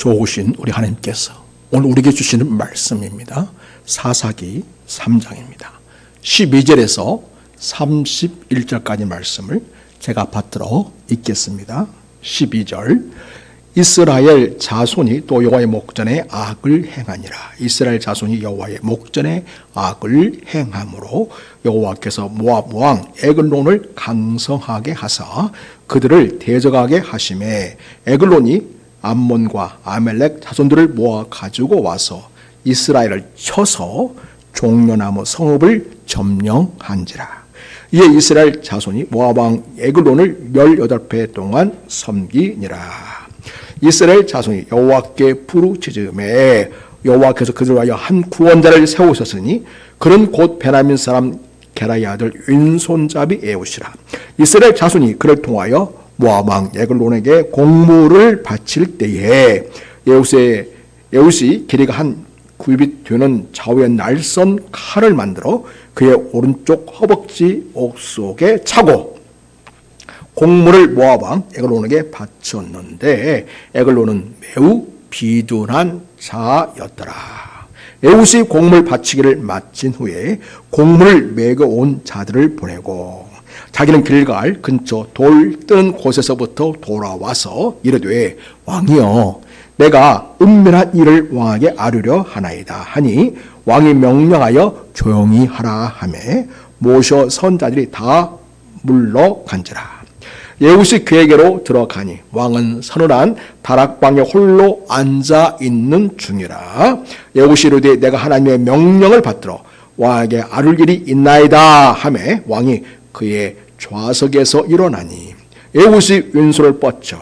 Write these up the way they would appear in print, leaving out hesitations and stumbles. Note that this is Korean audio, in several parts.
좋으신 우리 하나님께서 오늘 우리에게 주시는 말씀입니다. 사사기 3장입니다. 12절에서 31절까지 말씀을 제가 받들어 읽겠습니다. 12절 이스라엘 자손이 또 여호와의 목전에 악을 행하니라. 이스라엘 자손이 여호와의 목전에 악을 행함으로 여호와께서 모압 왕 에글론을 강성하게 하사 그들을 대적하게 하심에 에글론이 암몬과 아멜렉 자손들을 모아 가지고 와서 이스라엘을 쳐서 종려나무 성읍을 점령한지라. 이에 이스라엘 자손이 모압 왕 에글론을 18배 동안 섬기니라. 이스라엘 자손이 여호와께 부르짖음에 여호와께서 그들을 위하여 한 구원자를 세우셨으니 그는 곧 베냐민 사람 게라의 아들 윈손잡이 에웃이라. 이스라엘 자손이 그를 통하여 모압 왕 에글론에게 공물을 바칠 때에 에웃이 길이가 한 9빗 되는 좌우의 날선 칼을 만들어 그의 오른쪽 허벅지 옥속에 차고 공물을 모압 왕 에글론에게 바쳤는데 에글론은 매우 비둔한 자였더라. 에웃이 공물 바치기를 마친 후에 공물을 메고 온 자들을 보내고 자기는 길갈 근처 돌 뜨는 곳에서부터 돌아와서 이르되 왕이여 내가 은밀한 일을 왕에게 아뢰려 하나이다 하니 왕이 명령하여 조용히 하라 하매 모셔 선자들이 다 물러간지라. 에웃이 그에게로 들어가니 왕은 서늘한 다락방에 홀로 앉아 있는 중이라. 에웃이 이르되 내가 하나님의 명령을 받들어 왕에게 아뢰 일이 있나이다 하매 왕이 그의 좌석에서 일어나니 에웃이 왼손을 뻗쳐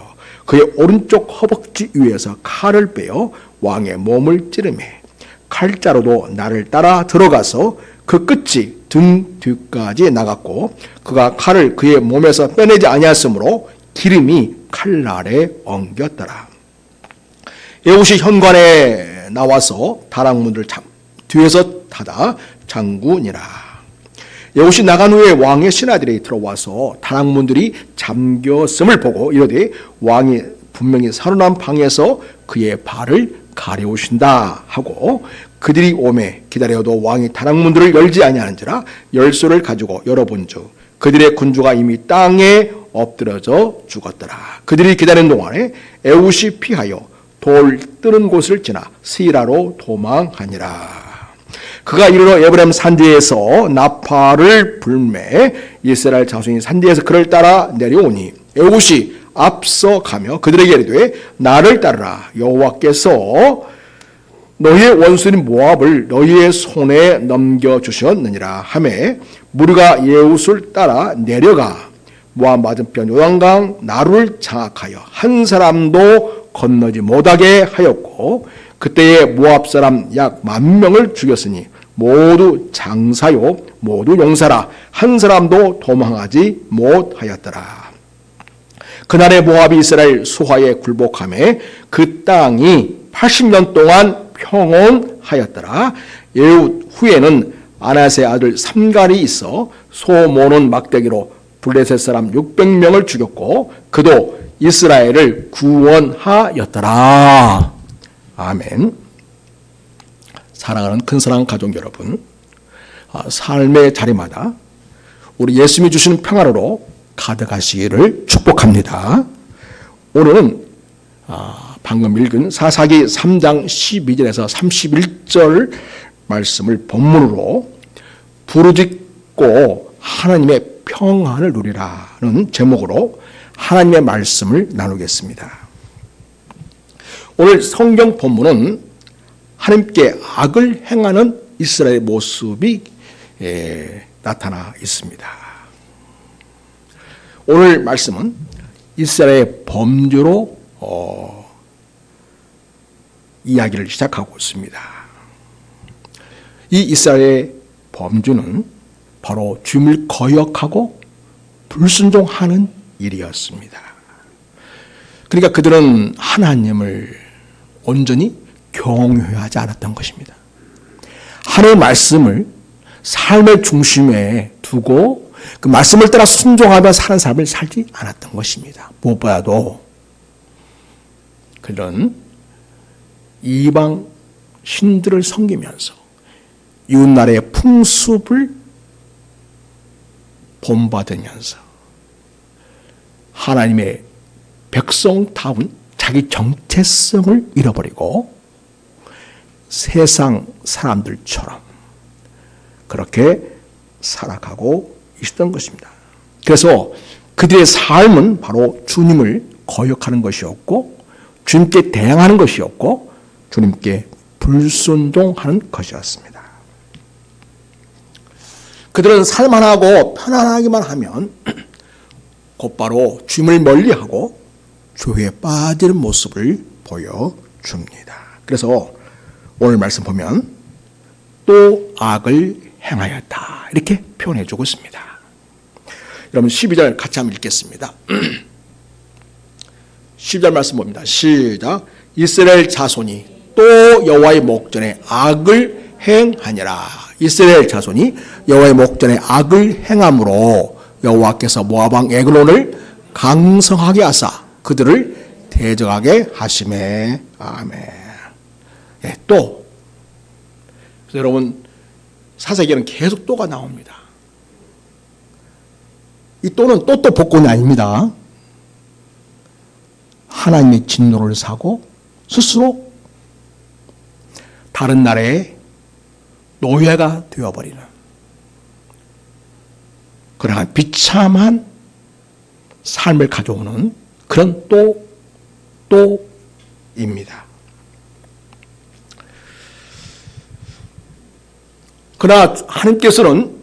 그의 오른쪽 허벅지 위에서 칼을 빼어 왕의 몸을 찌르매 칼자루도 나를 따라 들어가서 그 끝이 등 뒤까지 나갔고 그가 칼을 그의 몸에서 빼내지 아니하였으므로 기름이 칼날에 엉겼더라. 에웃이 현관에 나와서 다락문을 뒤에서 닫아 잠그니라. 에웃이 나간 후에 왕의 신하들이 들어와서 다락문들이 잠겼음을 보고 이르되 왕이 분명히 살아난 방에서 그의 발을 가려오신다 하고 그들이 오매 기다려도 왕이 다락문들을 열지 아니하는지라 열쇠를 가지고 열어본즉 그들의 군주가 이미 땅에 엎드러져 죽었더라. 그들이 기다리는 동안에 에웃이 피하여 돌 뜨는 곳을 지나 스이라로 도망하니라. 그가 이르러 에브라임 산지에서 나팔을 불매 이스라엘 자손이 산지에서 그를 따라 내려오니 에웃이 앞서 가며 그들에게 이르되 나를 따르라. 여호와께서 너희의 원수인 모압을 너희의 손에 넘겨주셨느니라 하매 무리가 에웃을 따라 내려가 모압 맞은편 요단강 나루를 장악하여 한 사람도 건너지 못하게 하였고 그때에 모압 사람 약 10,000명을 죽였으니 모두 장사요 모두 용사라 한 사람도 도망하지 못하였더라. 그날에 모압이 이스라엘 수하에 굴복하매 그 땅이 80년 동안 평온하였더라. 에웃 후에는 아낫의 아들 삼갈이 있어 소 모는 막대기로 블레셋 사람 600명을 죽였고 그도 이스라엘을 구원하였더라. 아멘. 사랑하는 큰사랑 가족 여러분, 삶의 자리마다 우리 예수님이 주시는 평안으로 가득하시기를 축복합니다. 오늘은 방금 읽은 사사기 3장 12절에서 31절 말씀을 본문으로 부르짖고 하나님의 평안을 누리라는 제목으로 하나님의 말씀을 나누겠습니다. 오늘 성경 본문은 하나님께 악을 행하는 이스라엘의 모습이 나타나 있습니다. 오늘 말씀은 이스라엘의 범죄로 이야기를 시작하고 있습니다. 이 이스라엘의 범죄는 바로 주님을 거역하고 불순종하는 일이었습니다. 그러니까 그들은 하나님을 온전히 경외하지 않았던 것입니다. 하나님의 말씀을 삶의 중심에 두고 그 말씀을 따라 순종하며 사는 삶을 살지 않았던 것입니다. 무엇보다도 그들은 이방 신들을 섬기면서 이웃나라의 풍습을 본받으면서 하나님의 백성다운 자기 정체성을 잃어버리고 세상 사람들처럼 그렇게 살아가고 있었던 것입니다. 그래서 그들의 삶은 바로 주님을 거역하는 것이었고 주님께 대항하는 것이었고 주님께 불순종하는 것이었습니다. 그들은 살만하고 편안하기만 하면 곧바로 주님을 멀리하고 죄에 빠지는 모습을 보여줍니다. 그래서 오늘 말씀 보면 또 악을 행하였다 이렇게 표현해 주고 있습니다. 여러분 12절 같이 한번 읽겠습니다. 12절 말씀 봅니다. 시작. 이스라엘 자손이 또 여호와의 목전에 악을 행하니라. 이스라엘 자손이 여호와의 목전에 악을 행함으로 여호와께서 모압 왕 에글론을 강성하게 하사 그들을 대적하게 하시매. 아멘. 예, 또 그래서 여러분 사사기에는 계속 또가 나옵니다. 이 또는 또 복권이 아닙니다. 하나님의 진노를 사고 스스로 다른 나라의 노예가 되어버리는 그러한 비참한 삶을 가져오는 그런 또입니다. 그러나 하나님께서는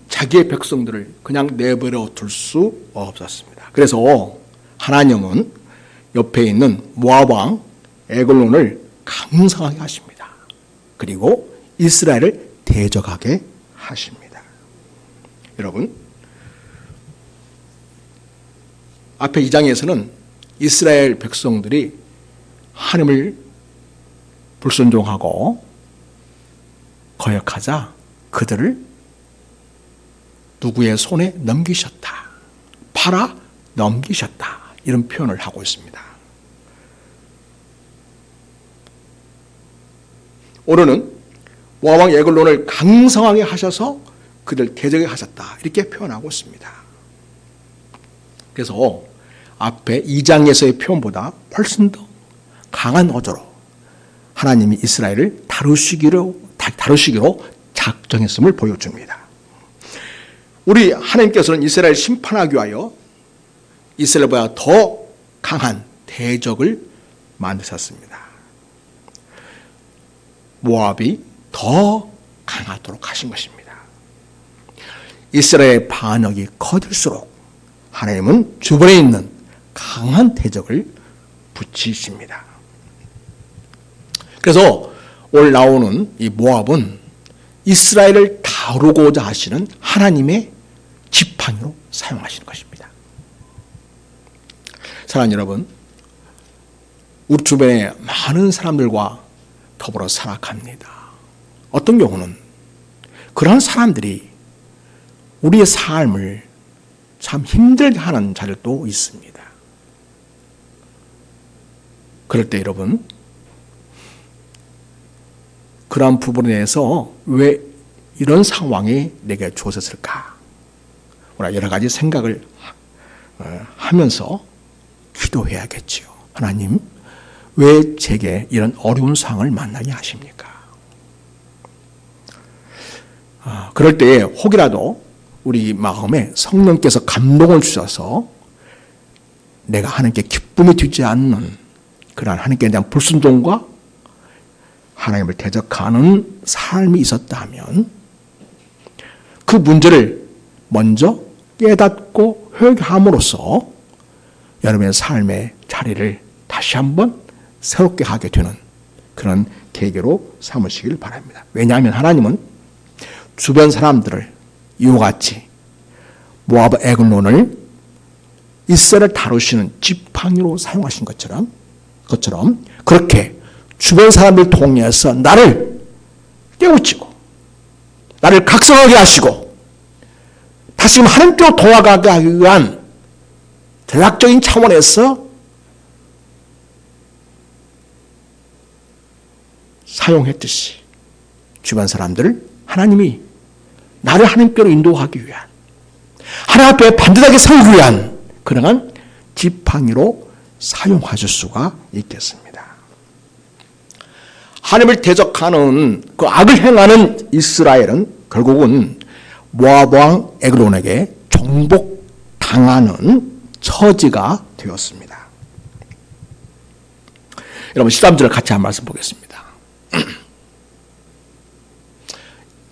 자기의 백성들을 그냥 내버려 둘 수 없었습니다. 그래서 하나님은 옆에 있는 모압 왕 에글론을 강성하게 하십니다. 그리고 이스라엘을 대적하게 하십니다. 여러분, 앞에 2장에서는 이스라엘 백성들이 하나님을 불순종하고 거역하자 그들을 누구의 손에 넘기셨다. 팔아 넘기셨다. 이런 표현을 하고 있습니다. 오늘은 모압 왕 에글론을 강성하게 하셔서 그들 대적하게 하셨다. 이렇게 표현하고 있습니다. 그래서 앞에 2장에서의 표현보다 훨씬 더 강한 어조로 하나님이 이스라엘을 다루시기로 작정했음을 보여줍니다. 우리 하나님께서는 이스라엘을 심판하기 위하여 이스라엘보다 더 강한 대적을 만드셨습니다. 모압이 더 강하도록 하신 것입니다. 이스라엘의 반역이 커질수록 하나님은 주변에 있는 강한 대적을 붙이십니다. 그래서 오늘 나오는 이 모압은 이스라엘을 다루고자 하시는 하나님의 지팡이로 사용하시는 것입니다. 사랑하는 여러분, 우리 주변에 많은 사람들과 더불어 살아갑니다. 어떤 경우는 그런 사람들이 우리의 삶을 참 힘들게 하는 자들도 있습니다. 그럴 때 여러분, 그러한 부분에 대해서 왜 이런 상황이 내게 주어졌을까? 여러 가지 생각을 하면서 기도해야겠지요. 하나님, 왜 제게 이런 어려운 상황을 만나게 하십니까? 그럴 때에 혹이라도 우리 마음에 성령께서 감동을 주셔서 내가 하나님께 기쁨이 되지 않는 그러한 하나님께 대한 불순종과 하나님을 대적하는 삶이 있었다면 그 문제를 먼저 깨닫고 회개함으로써 여러분의 삶의 자리를 다시 한번 새롭게 하게 되는 그런 계기로 삼으시길 바랍니다. 왜냐하면 하나님은 주변 사람들을 이와 같이 모압 에글론을 이스라엘을 다루시는 지팡이로 사용하신 것처럼 그렇게 주변 사람들 통해서 나를 깨우치고 나를 각성하게 하시고 다시 하나님께로 돌아가게 하기 위한 전략적인 차원에서 사용했듯이 주변 사람들을 하나님이 나를 하나님께로 인도하기 위한, 하나님 앞에 반듯하게 세우기 위한 그러한 지팡이로 사용하실 수가 있겠습니다. 하나님을 대적하는 그 악을 행하는 이스라엘은 결국은 모압 왕 에글론에게 정복당하는 처지가 되었습니다. 여러분 13절을 같이 한 말씀 보겠습니다.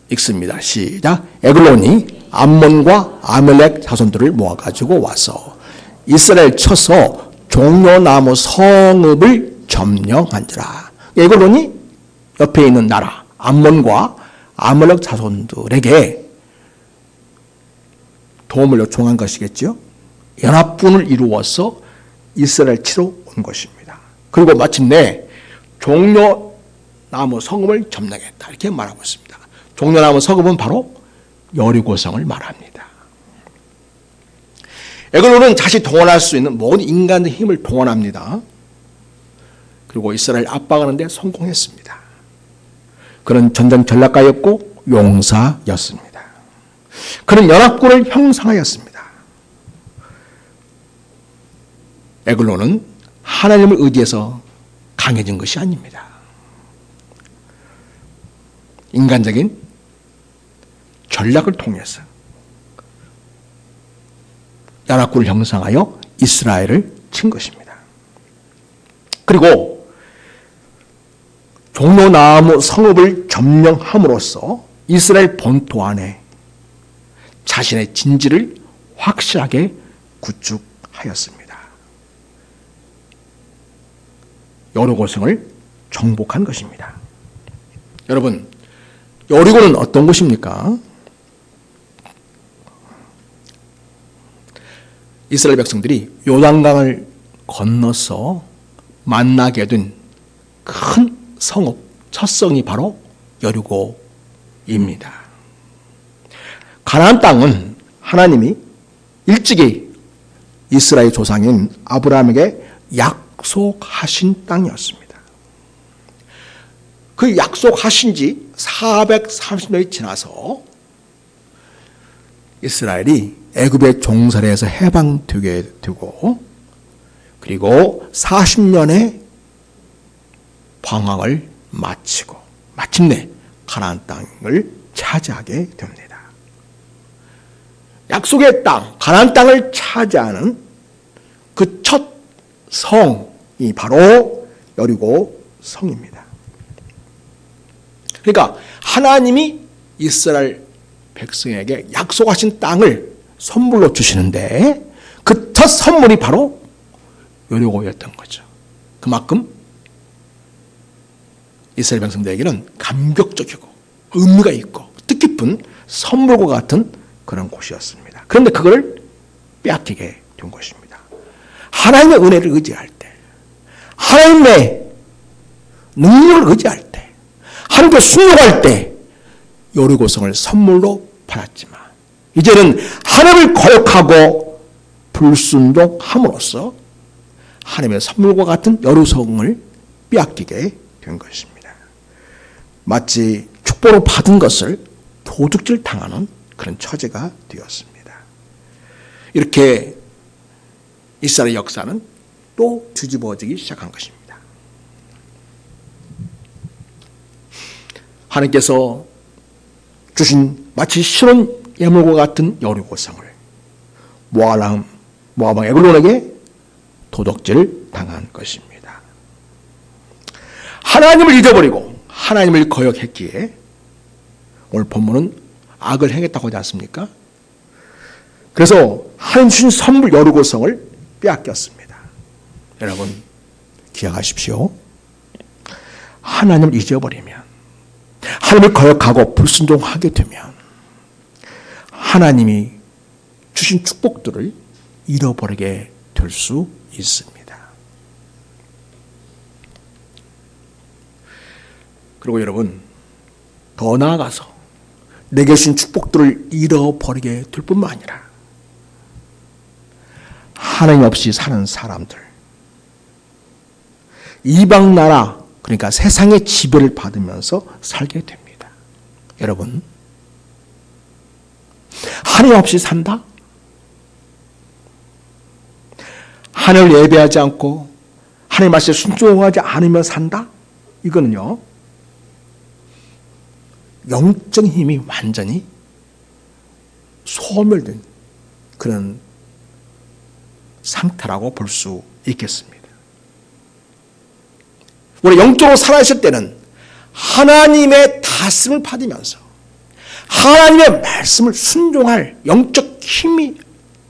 읽습니다. 시작. 에글론이 암몬과 아멜렉 자손들을 모아가지고 와서 이스라엘 쳐서 종려나무 성읍을 점령한지라. 에글론이 옆에 있는 나라 암몬과 아멜렉 자손들에게 도움을 요청한 것이겠죠. 연합군을 이루어서 이스라엘 치러 온 것입니다. 그리고 마침내 종려나무 성읍을 점령했다 이렇게 말하고 있습니다. 종려나무 성읍은 바로 여리고성을 말합니다. 에글론은 자신이 동원할 수 있는 모든 인간의 힘을 동원합니다. 그리고 이스라엘 압박하는 데 성공했습니다. 그는 전쟁 전략가였고 용사였습니다. 그는 연합군을 형성하였습니다. 에글론은 하나님을 의지해서 강해진 것이 아닙니다. 인간적인 전략을 통해서 연합군을 형성하여 이스라엘을 친 것입니다. 그리고 종려나무 성읍을 점령함으로써 이스라엘 본토 안에 자신의 진지를 확실하게 구축하였습니다. 여리고성을 정복한 것입니다. 여러분, 여리고는 어떤 곳입니까? 이스라엘 백성들이 요단강을 건너서 만나게 된 큰 성읍, 첫 성이 바로 여리고입니다. 가나안 땅은 하나님이 일찍이 이스라엘 조상인 아브라함에게 약속하신 땅이었습니다. 그 약속하신 지 430년이 지나서 이스라엘이 애굽의 종살이에서 해방되게 되고 그리고 40년의 방황을 마치고 마침내 가나안 땅을 차지하게 됩니다. 약속의 땅, 가나안 땅을 차지하는 그 첫 성이 바로 여리고 성입니다. 그러니까 하나님이 이스라엘 백성에게 약속하신 땅을 선물로 주시는데 그 첫 선물이 바로 여리고였던 거죠. 그만큼 이스라엘 백성들에게는 감격적이고 의미가 있고 뜻깊은 선물과 같은 그런 곳이었습니다. 그런데 그걸 빼앗기게 된 것입니다. 하나님의 은혜를 의지할 때, 하나님의 능력을 의지할 때, 하나님께 순종할 때 여리고성을 선물로 받았지만 이제는 하나님을 거역하고 불순종함으로써 하나님의 선물과 같은 여리고성을 빼앗기게 된 것입니다. 마치 축복으로 받은 것을 도둑질 당하는 그런 처지가 되었습니다. 이렇게 이스라엘 역사는 또 뒤집어지기 시작한 것입니다. 하나님께서 주신 마치 신혼 예물과 같은 여리고성을 모압 왕 에글론에게 도둑질 당한 것입니다. 하나님을 잊어버리고 하나님을 거역했기에 오늘 본문은 악을 행했다고 하지 않습니까? 그래서 하나님 주신 선물 여리고성을 빼앗겼습니다. 여러분 기억하십시오. 하나님을 잊어버리면, 하나님을 거역하고 불순종하게 되면 하나님이 주신 축복들을 잃어버리게 될 수 있습니다. 그리고 여러분 더 나아가서 내게 주신 축복들을 잃어버리게 될 뿐만 아니라 하나님 없이 사는 사람들, 이방 나라 그러니까 세상의 지배를 받으면서 살게 됩니다. 여러분, 하나님 없이 산다? 하나님을 예배하지 않고 하나님 말씀에 순종하지 않으며 산다? 이거는요, 영적 힘이 완전히 소멸된 그런 상태라고 볼 수 있겠습니다. 우리 영적으로 살아있을 때는 하나님의 다스림을 받으면서 하나님의 말씀을 순종할 영적 힘이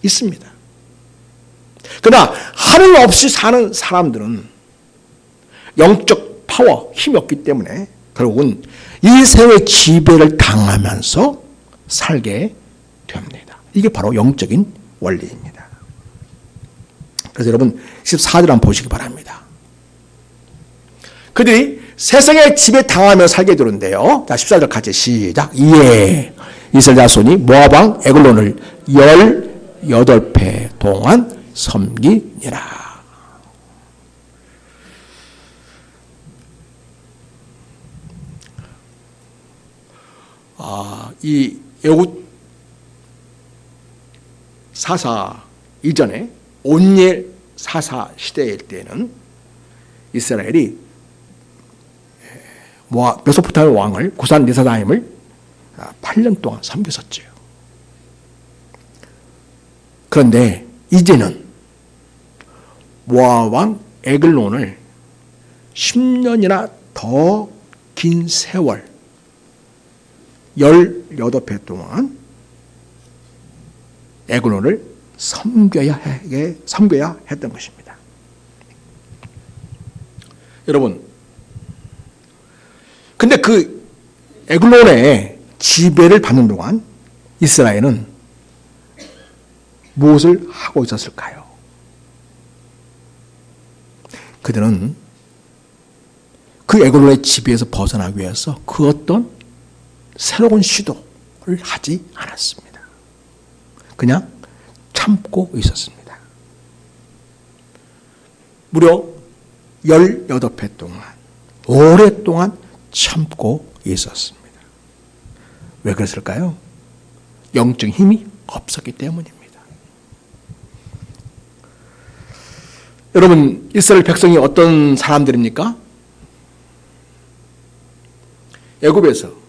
있습니다. 그러나 하나님 없이 사는 사람들은 영적 파워, 힘이 없기 때문에 결국은 이 세상의 지배를 당하면서 살게 됩니다. 이게 바로 영적인 원리입니다. 그래서 여러분 14절 한번 보시기 바랍니다. 그들이 세상의 지배 당하며 살게 되는데요. 자, 14절 같이 시작. 이에 이스라엘 자손이 모압 왕 에글론을 18배 동안 섬기니라. 이 애굽 사사 이전에 온예 사사 시대일 때는 이스라엘이 메소포타미아 왕을 구산 리사다임을 8년 동안 섬겼었죠. 그런데 이제는 모압 왕 에글론을 10년이나 더 긴 세월 18배 동안 에글론을 섬겨야 했던 것입니다. 여러분, 근데 그 에글론의 지배를 받는 동안 이스라엘은 무엇을 하고 있었을까요? 그들은 그 에글론의 지배에서 벗어나기 위해서 그 어떤 새로운 시도를 하지 않았습니다. 그냥 참고 있었습니다. 무려 18배 동안 오랫동안 참고 있었습니다. 왜 그랬을까요? 영적 힘이 없었기 때문입니다. 여러분, 이스라엘 백성이 어떤 사람들입니까? 애굽에서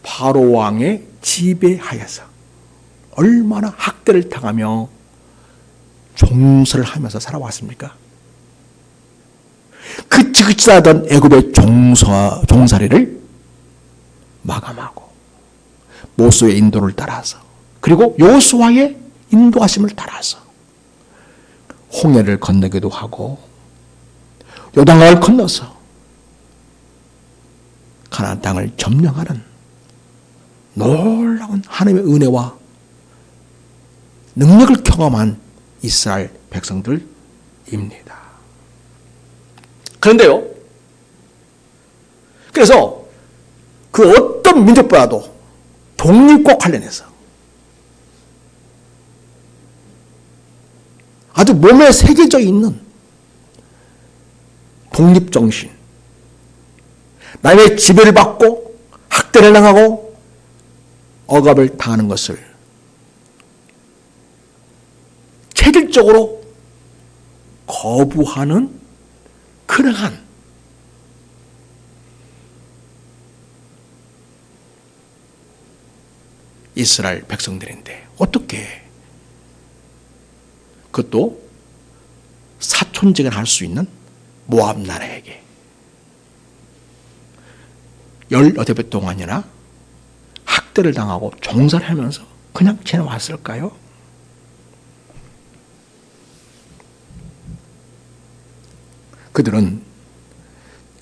바로 왕의 지배하에서 얼마나 학대를 당하며 종살을 하면서 살아왔습니까? 그치그치하던 애굽의 종살이를 마감하고 모세의 인도를 따라서 그리고 여호수아의 인도하심을 따라서 홍해를 건너기도 하고 요단강을 건너서 가나안 땅을 점령하는 놀라운 하나님의 은혜와 능력을 경험한 이스라엘 백성들입니다. 그런데요, 그래서 그 어떤 민족보다도 독립과 관련해서 아주 몸에 새겨져 있는 독립정신, 남의 지배를 받고 학대를 당하고 억압을 당하는 것을 체질적으로 거부하는 그러한 이스라엘 백성들인데 어떻게 그것도 사촌직을 할 수 있는 모압 나라에게 18배 동안이나 학대를 당하고 종살하면서 그냥 지내왔을까요? 그들은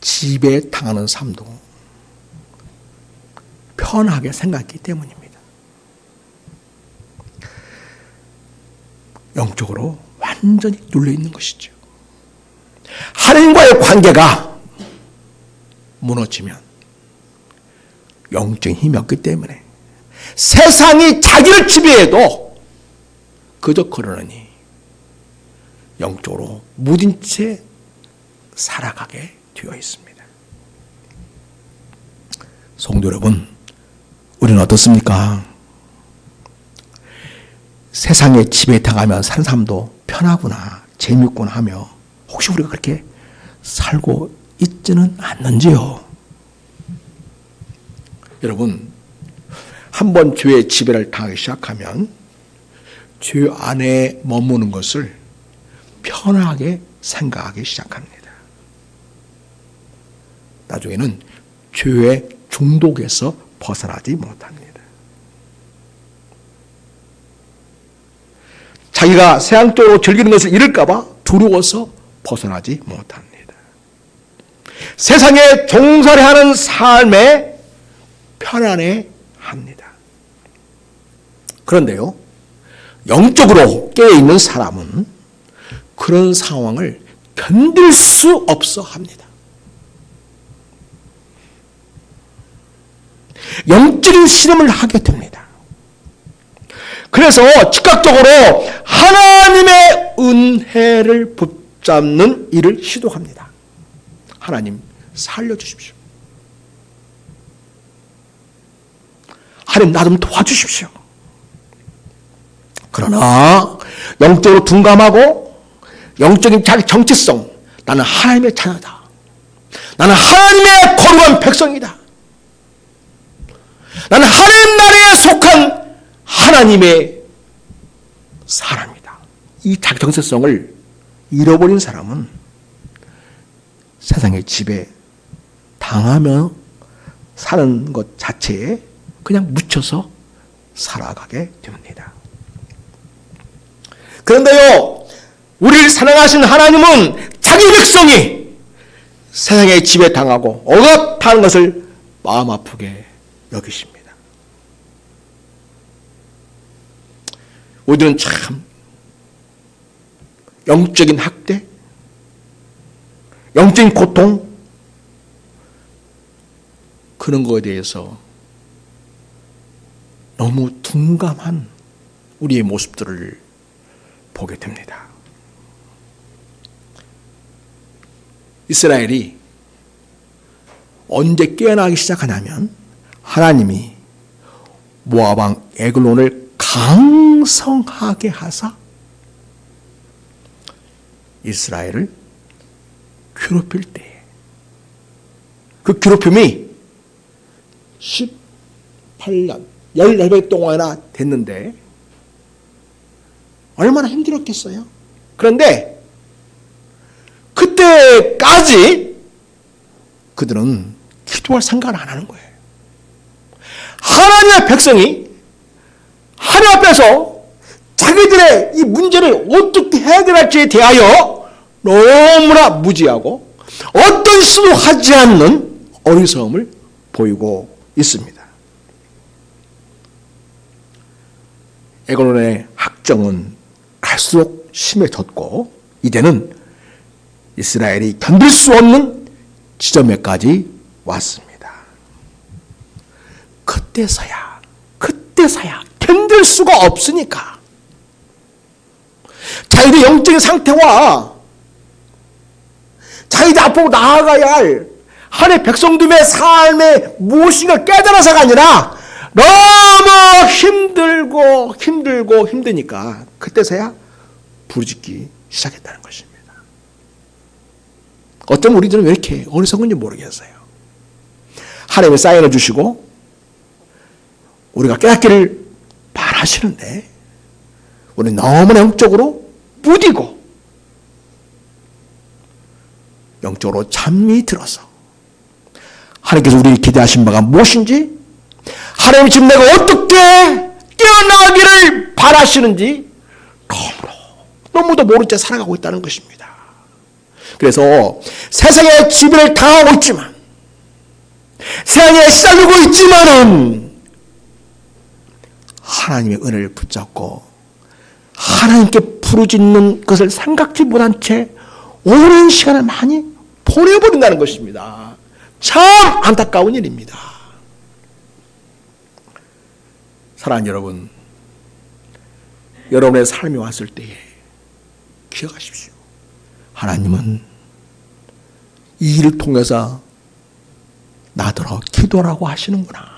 지배에 당하는 삶도 편하게 생각했기 때문입니다. 영적으로 완전히 눌려있는 것이죠. 하나님과의 관계가 무너지면 영적인 힘이 없기 때문에 세상이 자기를 지배해도 그저 그러느니 영적으로 무딘 채 살아가게 되어 있습니다. 성도 여러분, 우리는 어떻습니까? 세상의 지배에 당하면 사는 사람도 편하구나, 재미있구나 하며 혹시 우리가 그렇게 살고 있지는 않는지요? 여러분, 한번 죄의 지배를 당하기 시작하면 죄 안에 머무는 것을 편하게 생각하기 시작합니다. 나중에는 죄의 중독에서 벗어나지 못합니다. 자기가 세상적으로 즐기는 것을 잃을까봐 두려워서 벗어나지 못합니다. 세상에 종살이하는 삶에 편안해 합니다. 그런데요, 영적으로 깨어있는 사람은 그런 상황을 견딜 수 없어 합니다. 영적인 실험을 하게 됩니다. 그래서 즉각적으로 하나님의 은혜를 붙잡는 일을 시도합니다. 하나님, 살려주십시오. 하나님, 나 좀 도와주십시오. 그러나 영적으로 둔감하고 영적인 자기 정체성, 나는 하나님의 자녀다, 나는 하나님의 거룩한 백성이다, 나는 하나님 나라에 속한 하나님의 사람이다, 이 자기 정체성을 잃어버린 사람은 세상의 지배 당하며 사는 것 자체에 그냥 묻혀서 살아가게 됩니다. 그런데요, 우리를 사랑하신 하나님은 자기 백성이 세상의 지배 당하고 억압하는 것을 마음 아프게 여기십니다. 우리들은 참 영적인 학대, 영적인 고통, 그런 거에 대해서 너무 둔감한 우리의 모습들을 보게 됩니다. 이스라엘이 언제 깨어나기 시작하냐면 하나님이 모압 왕 에글론을 강성하게 하사 이스라엘을 괴롭힐 때에, 그 괴롭힘이 18년 14배 동안이나 됐는데 얼마나 힘들었겠어요. 그런데 그때까지 그들은 기도할 생각을 안 하는 거예요. 하나님의 백성이 하나님 앞에서 자기들의 이 문제를 어떻게 해결할지에 대하여 너무나 무지하고 어떤 시도 하지 않는 어리석음을 보이고 있습니다. 에글론의 학정은 갈수록 심해졌고 이제는 이스라엘이 견딜 수 없는 지점에까지 왔습니다. 그때서야 견딜 수가 없으니까 자기의 영적인 상태와 자기들 앞으로 나아가야 할 하나님의 백성들의 삶의 무엇인가 깨달아서가 아니라 너무 힘드니까 그때서야 부르짖기 시작했다는 것입니다. 어쩌면 우리들은 왜 이렇게 어리석은지 모르겠어요. 하나님의 사인을 주시고 우리가 깨닫기를 바라시는데 우리는 너무나 영적으로 무디고 영적으로 잠이 들어서 하나님께서 우리를 기대하신 바가 무엇인지, 하나님 지금 내가 어떻게 깨어나기를 바라시는지 너무도 모른 채 살아가고 있다는 것입니다. 그래서 세상의 지배를 당하고 있지만, 세상에 시달리고 있지만은 하나님의 은혜를 붙잡고 하나님께 부르짖는 것을 생각지 못한 채 오랜 시간을 많이 보내버린다는 것입니다. 참 안타까운 일입니다. 사랑하는 여러분, 여러분의 삶이 왔을 때에 기억하십시오. 하나님은 이 일을 통해서 나더러 기도하라고 하시는구나.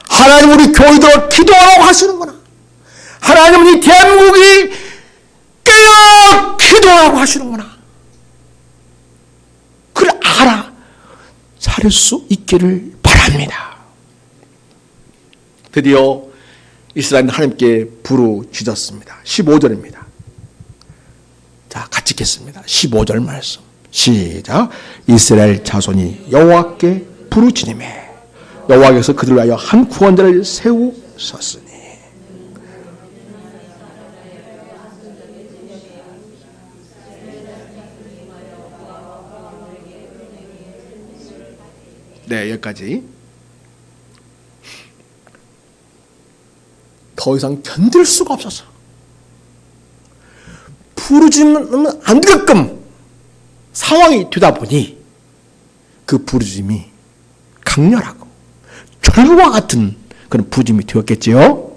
하나님 우리 교회들어 기도하라고 하시는구나. 하나님 우리 대한민국이 깨어 기도하라고 하시는구나. 그걸 알아차릴 수 있기를 바랍니다. 드디어 이스라엘은 하나님께 부르짖었습니다. 15절입니다. 자, 같이 읽겠습니다. 15절 말씀. 시작. 이스라엘 자손이 여호와께 부르짖으매 여호와께서 그들을 위하여 한 구원자를 세우셨으니. 네, 여기까지. 더 이상 견딜 수가 없어서 부르짖으면 안 되게끔 상황이 되다 보니 그 부르짖음이 강렬하고 절과 같은 그런 부르짖음이 되었겠지요.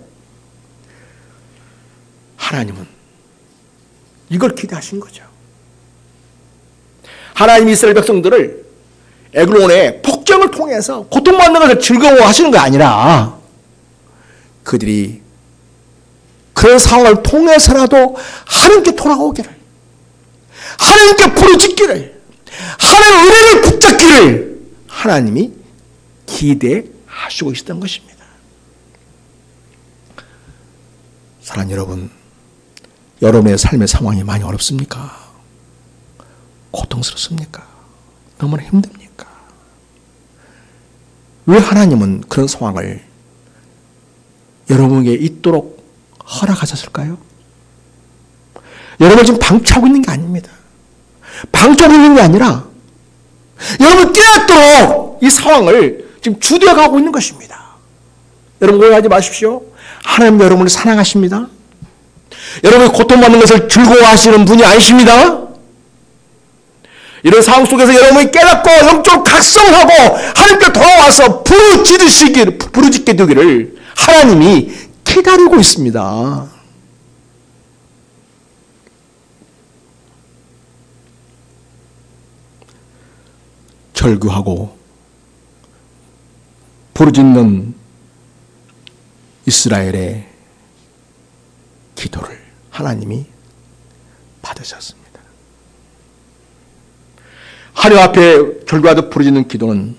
하나님은 이걸 기대하신 거죠. 하나님이 이스라엘 백성들을 에글론의 폭정을 통해서 고통받는 것을 즐거워하시는 게 아니라 그들이 그런 상황을 통해서라도 하나님께 돌아오기를, 하나님께 부르짖기를, 하나님의 은혜를 붙잡기를 하나님이 기대하시고 있었던 것입니다. 사랑하는 여러분, 여러분의 삶의 상황이 많이 어렵습니까? 고통스럽습니까? 너무나 힘듭니까? 왜 하나님은 그런 상황을 여러분에게 있도록 허락하셨을까요? 여러분 지금 방치하고 있는 게 아닙니다. 방치하고 있는 게 아니라 여러분 깨닫도록 이 상황을 지금 주되어 가고 있는 것입니다. 여러분 오해하지 마십시오. 하나님 여러분을 사랑하십니다. 여러분이 고통받는 것을 즐거워하시는 분이 아니십니다. 이런 상황 속에서 여러분이 깨닫고 영적으로 각성하고 하나님께 돌아와서 부르짖게 되기를 하나님이 기다리고 있습니다. 절규하고 부르짖는 이스라엘의 기도를 하나님이 받으셨습니다. 하나님 앞에 절규하듯 부르짖는 기도는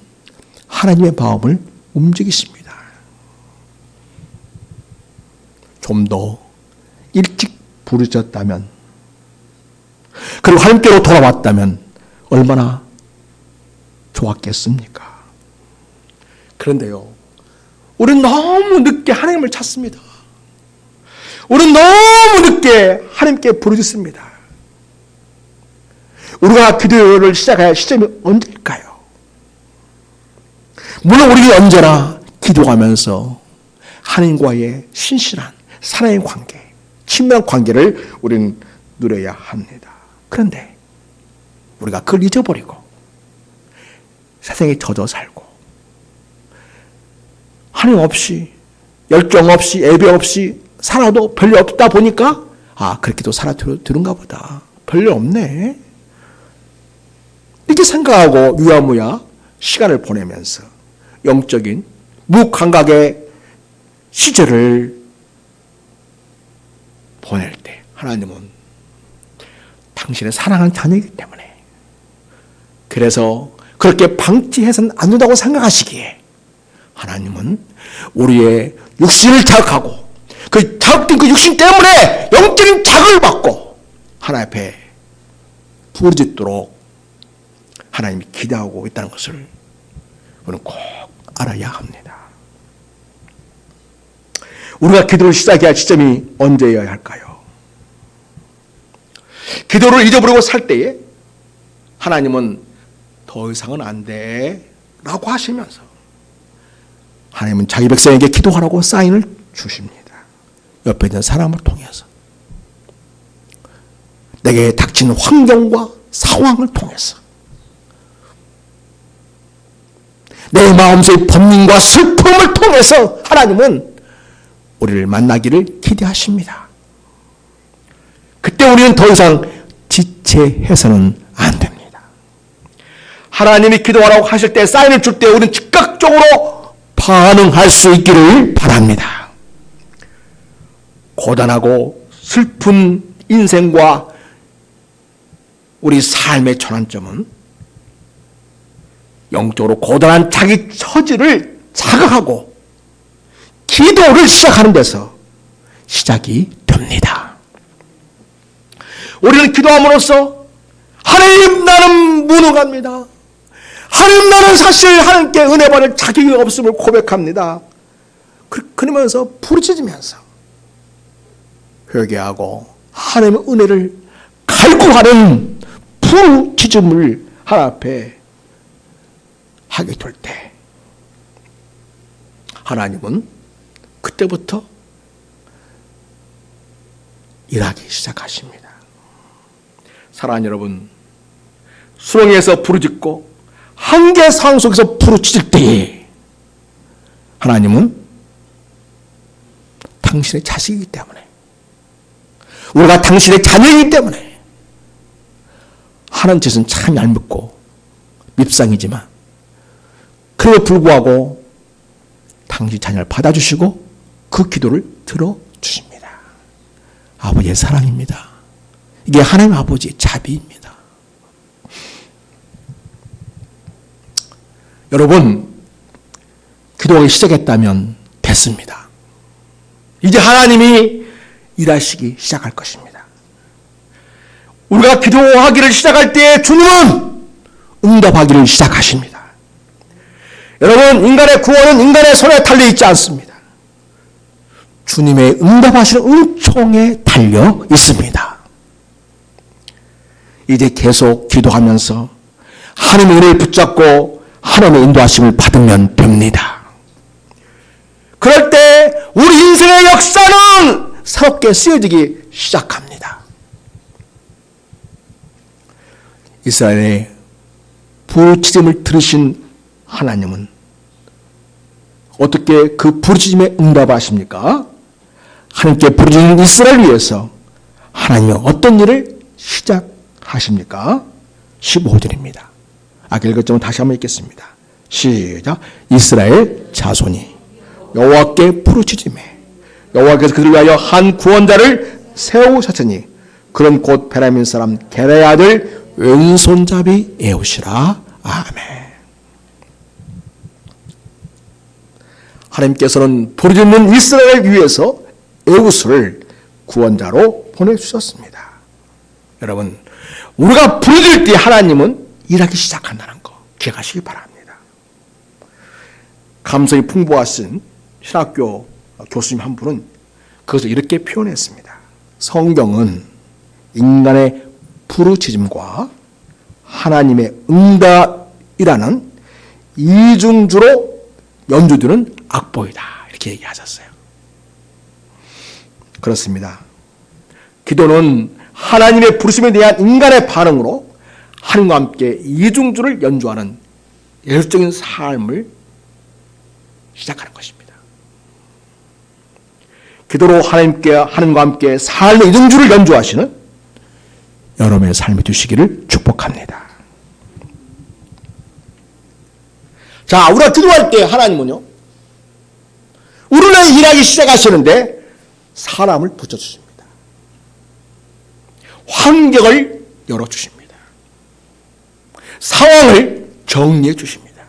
하나님의 마음을 움직이십니다. 좀 더 일찍 부르짖었다면, 그리고 하나님께로 돌아왔다면 얼마나 좋았겠습니까? 그런데요, 우리는 너무 늦게 하나님을 찾습니다. 우리는 너무 늦게 하나님께 부르짖습니다. 우리가 기도를 시작해야 할 시점이 언제일까요? 물론 우리가 언제나 기도하면서 하나님과의 신실한 사랑의 관계, 친밀한 관계를 우리는 누려야 합니다. 그런데 우리가 그걸 잊어버리고 세상에 젖어 살고 하나님 없이, 열정 없이, 예배 없이 살아도 별일 없다 보니까 그렇게도 살아들은가 보다. 별일 없네. 이렇게 생각하고 유야무야 시간을 보내면서 영적인 무감각의 시절을 보낼 때 하나님은 당신의 사랑하는 자녀이기 때문에, 그래서 그렇게 방치해서는 안 된다고 생각하시기에 하나님은 우리의 육신을 자극하고 그 자극된 그 육신 때문에 영적인 자극을 받고 하나님 앞에 부르짖도록 하나님이 기대하고 있다는 것을 우리는 꼭 알아야 합니다. 우리가 기도를 시작해야 할 시점이 언제여야 할까요? 기도를 잊어버리고 살 때에 하나님은 더 이상은 안 돼 라고 하시면서 하나님은 자기 백성에게 기도하라고 사인을 주십니다. 옆에 있는 사람을 통해서, 내게 닥친 환경과 상황을 통해서, 내 마음속의 번민과 슬픔을 통해서 하나님은 우리를 만나기를 기대하십니다. 그때 우리는 더 이상 지체해서는 안 됩니다. 하나님이 기도하라고 하실 때, 사인을 줄 때 우리는 즉각적으로 반응할 수 있기를 바랍니다. 고단하고 슬픈 인생과 우리 삶의 전환점은 영적으로 고단한 자기 처지를 자각하고 기도를 시작하는 데서 시작이 됩니다. 우리는 기도함으로써 하나님, 나는 무능합니다. 하나님, 나는 사실 하나님께 은혜 받을 자격이 없음을 고백합니다. 그러면서 부르짖으면서 회개하고 하나님의 은혜를 갈구하는 부르짖음을 하나님 앞에 하게 될 때 하나님은 그때부터 일하기 시작하십니다. 사랑하는 여러분, 수렁에서 부르짖고 한계 상황 속에서 부르짖을 때에 하나님은 당신의 자식이기 때문에, 우리가 당신의 자녀이기 때문에 하는 짓은 참 얄밉고 밉상이지만 그래도 불구하고 당신 자녀를 받아주시고 그 기도를 들어주십니다. 아버지의 사랑입니다. 이게 하나님 아버지의 자비입니다. 여러분, 기도하기 시작했다면 됐습니다. 이제 하나님이 일하시기 시작할 것입니다. 우리가 기도하기를 시작할 때 주님은 응답하기를 시작하십니다. 여러분, 인간의 구원은 인간의 손에 달려 있지 않습니다. 주님의 응답하시는 은총에 달려 있습니다. 이제 계속 기도하면서 하나님의 은혜를 붙잡고 하나님의 인도하심을 받으면 됩니다. 그럴 때 우리 인생의 역사는 새롭게 쓰여지기 시작합니다. 이스라엘의 부르짖음을 들으신 하나님은 어떻게 그 부르짖음에 응답하십니까? 하나님께 부르짖는 이스라엘을 위해서 하나님이 어떤 일을 시작하십니까? 15절입니다. 아까 읽었지만 다시 한번 읽겠습니다. 시작. 이스라엘 자손이 여호와께 부르짖으매 여호와께서 그들을 위하여 한 구원자를 세우셨으니 그런 곧 베냐민 사람 게레의 아들 왼손잡이 에웃이라. 아멘. 하나님께서는 부르짖는 이스라엘을 위해서 에웃을 구원자로 보내주셨습니다. 여러분, 우리가 부르짖을 때 하나님은 일하기 시작한다는 거 기억하시기 바랍니다. 감성이 풍부하신 신학교 교수님 한 분은 그것을 이렇게 표현했습니다. 성경은 인간의 부르짖음과 하나님의 응답이라는 이중주로 연주되는 악보이다, 이렇게 얘기하셨어요. 그렇습니다. 기도는 하나님의 부르심에 대한 인간의 반응으로 하나님과 함께 이중주를 연주하는 예술적인 삶을 시작하는 것입니다. 기도로 하나님과 함께 삶의 이중주를 연주하시는 여러분의 삶이 되시기를 축복합니다. 자, 우리가 기도할 때 하나님은요, 우리는 일하기 시작하시는데 사람을 붙여주십니다. 환경을 열어주십니다. 상황을 정리해 주십니다.